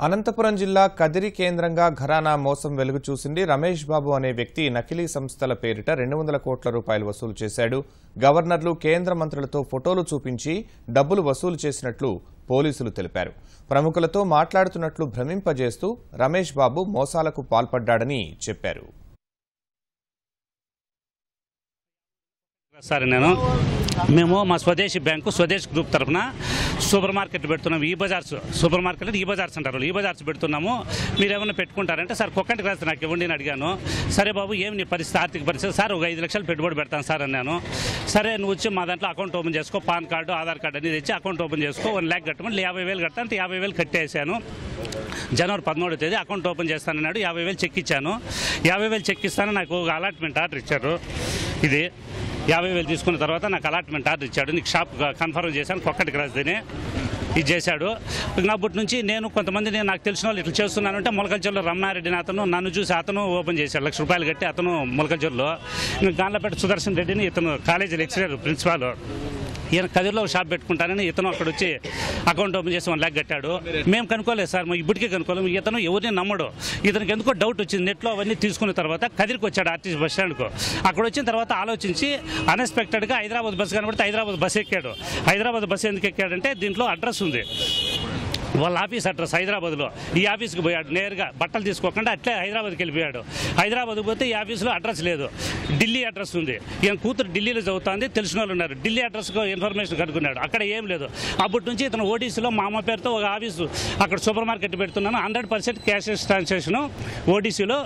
అనంతపురం జిల్లా కదిరి కేంద్రంగా ఘరానా మోసం వెలుగు చూసింది. రమేష్ బాబు అనే వ్యక్తి నకిలీ సంస్థల పేరిట 200 కోట్ల రూపాయలు వసూలు చేశాడు. గవర్నర్లు, కేంద్ర మంత్రులతో ఫోటోలు చూపించి డబ్బులు వసూలు చేసినట్లు పోలీసులు తెలిపారు. ప్రముఖులతో మాట్లాడుతున్నట్లు భ్రమింపజేస్తూ రమేష్ బాబు మోసాలకు పాల్పడ్డాడని చెప్పారు. మేము మా స్వదేశీ బ్యాంకు స్వదేశ్ గ్రూప్ తరఫున సూపర్ మార్కెట్ పెడుతున్నాం. ఈ బజార్స్ అంటారు. ఈ బజార్స్ పెడుతున్నాము. మీరు ఏమైనా పెట్టుకుంటారంటే సార్ కొక్కంటి క్లాస్ నాకు ఇవ్వండి అని అడిగాను. సరే బాబు ఏమి నీ పరిస్థితి, ఆర్థిక పరిస్థితి? సార్ ఒక 5 లక్షలు పెట్టుబడి పెడతాను సార్ అన్నాను. సరే నువ్వు వచ్చి మా దాంట్లో అకౌంట్ ఓపెన్ చేసుకో, పాన్ కార్డు, ఆధార్ కార్డు అనేది తెచ్చి అకౌంట్ ఓపెన్ చేసుకో, 1 లక్ష కట్టమని 50,000 కడతా అంటే 50,000 కట్టేశాను. జనవరి 13వ తేదీ అకౌంట్ ఓపెన్ చేస్తానన్నాడు. 50,000 చెక్ ఇచ్చాను. 50,000 చెక్ ఇస్తాను. నాకు అలాట్మెంట్ ఆర్డర్ ఇచ్చారు. ఇది 50,000 తీసుకున్న తర్వాత నాకు అలాట్మెంట్ ఆర్డర్ ఇచ్చాడు. నీకు షాప్ కన్ఫర్మ్ చేశాను, కొక్కటి క్రాస్దని ఇది చేశాడు. అప్పటి నుంచి నేను కొంతమంది నాకు తెలిసిన వాళ్ళు ఇట్లా చేస్తున్నానంటే మొలకల్చూరులో రమణారెడ్డిని అతను నన్ను చూసి అతను ఓపెన్ చేశాడు. 1 లక్ష రూపాయలు కట్టి అతను మొలకల్చూరులో. గాండ్లపేట సుదర్శన్ రెడ్డిని ఇతను కాలేజీ లెక్చరర్ ప్రిన్సిపాల్. ఈయన కదిరిలో షాప్ పెట్టుకుంటానని ఇతను అక్కడ వచ్చి అకౌంట్ ఓపెన్ చేసి 1 లక్ష కట్టాడు. మేము కనుక్కోలేదు సార్, ఇప్పటికే కనుక్కోలేము. ఇతను ఎవరిని నమ్మడు. ఇతనికి ఎందుకో డౌట్ వచ్చింది. నెట్లో అవన్నీ తీసుకున్న తర్వాత కదిరికి వచ్చాడు, ఆర్టీసీ బస్ స్టాండ్కు. అక్కడ వచ్చిన తర్వాత ఆలోచించి అన్ఎక్స్పెక్టెడ్గా హైదరాబాద్ బస్సు కనబడితే హైదరాబాద్ బస్సు ఎక్కాడు. హైదరాబాద్ బస్సు ఎందుకు ఎక్కాడంటే దీంట్లో అడ్రస్ ఉంది, వాళ్ళ ఆఫీస్ అడ్రస్ హైదరాబాద్లో. ఈ ఆఫీస్కి పోయాడు నేరుగా, బట్టలు తీసుకోకుండా అట్లే హైదరాబాద్కి వెళ్ళిపోయాడు. హైదరాబాద్కి పోతే ఈ ఆఫీస్లో అడ్రస్ లేదు, ఢిల్లీ అడ్రస్ ఉంది. ఈయన కూతురు ఢిల్లీలో చదువుతుంది, తెలిసిన వాళ్ళు ఉన్నారు. ఢిల్లీ అడ్రస్కు ఇన్ఫర్మేషన్ కనుక్కున్నాడు, అక్కడ ఏం లేదు. అప్పటి నుంచి ఇతను ఓడిసీలో మా అమ్మ పేరుతో ఒక ఆఫీసు అక్కడ సూపర్ మార్కెట్ పెడుతున్నాను, 100% క్యాష్ ట్రాన్సాక్షన్ ఓడిసీలో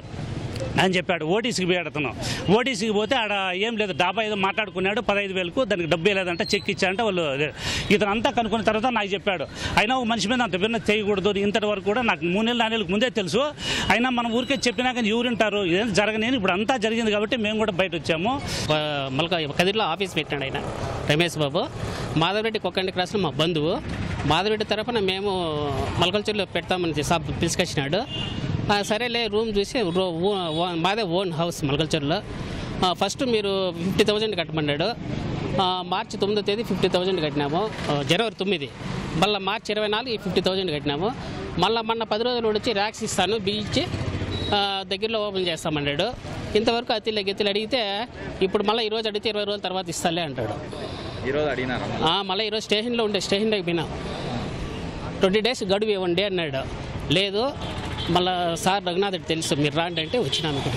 అని చెప్పాడు. ఓటీసీకి పోయాడు అతను. ఓటీసీకి పోతే ఆడ ఏం లేదు, డాబా ఏదో మాట్లాడుకున్నాడు 15,000కు, దానికి డబ్బు లేదంటే చెక్ ఇచ్చారంటే వాళ్ళు. ఇతను అంతా కనుక్కున్న తర్వాత నాకు చెప్పాడు. అయినా ఒక మనిషి మీద అంత విన్న చేయకూడదు, ఇంతటి వరకు కూడా నాకు 3 నెలలు 4 నెలలకు ముందే తెలుసు. అయినా మనం ఊరికే చెప్పినా కానీ ఎవరుంటారు, ఇదేం జరగని. ఇప్పుడు అంతా జరిగింది కాబట్టి మేము కూడా బయట వచ్చాము. కదిరిలో ఆఫీస్ పెట్టాడు ఆయన రమేష్ బాబు. మాధవరెడ్డి కొక్కంటి క్రాస్లో మా బంధువు. మాధవరెడ్డి తరఫున మేము మలకల్చూరులో పెడతామని పిలుచుకొచ్చినాడు. సరేలే రూమ్ చూసి మాదే ఓన్ హౌస్ మలకల్చూరులో. ఫస్ట్ మీరు 50,000 కట్టమన్నాడు. మార్చి 9వ తేదీ 50,000 కట్టినాము. జనవరి 9, మళ్ళీ మార్చి 24 50,000 కట్టినాము. మళ్ళీ మొన్న 10 రోజులు వచ్చి ర్యాక్స్ ఇస్తాను, బిల్లిచ్చి దగ్గరలో ఓపెన్ చేస్తామన్నాడు. ఇంతవరకు అతిలే గెత్తిలు అడిగితే ఇప్పుడు మళ్ళీ ఈరోజు అడిగితే 20 రోజుల తర్వాత ఇస్తాలే అంటాడు. మళ్ళీ ఈరోజు స్టేషన్లోకి పోయినా 20 డేస్ గడువు ఇవ్వండి అన్నాడు. లేదు మళ్ళీ సార్ రఘునాథ్ తెలుసు, మీరు రాండి అంటే వచ్చినాను ఇక్కడ.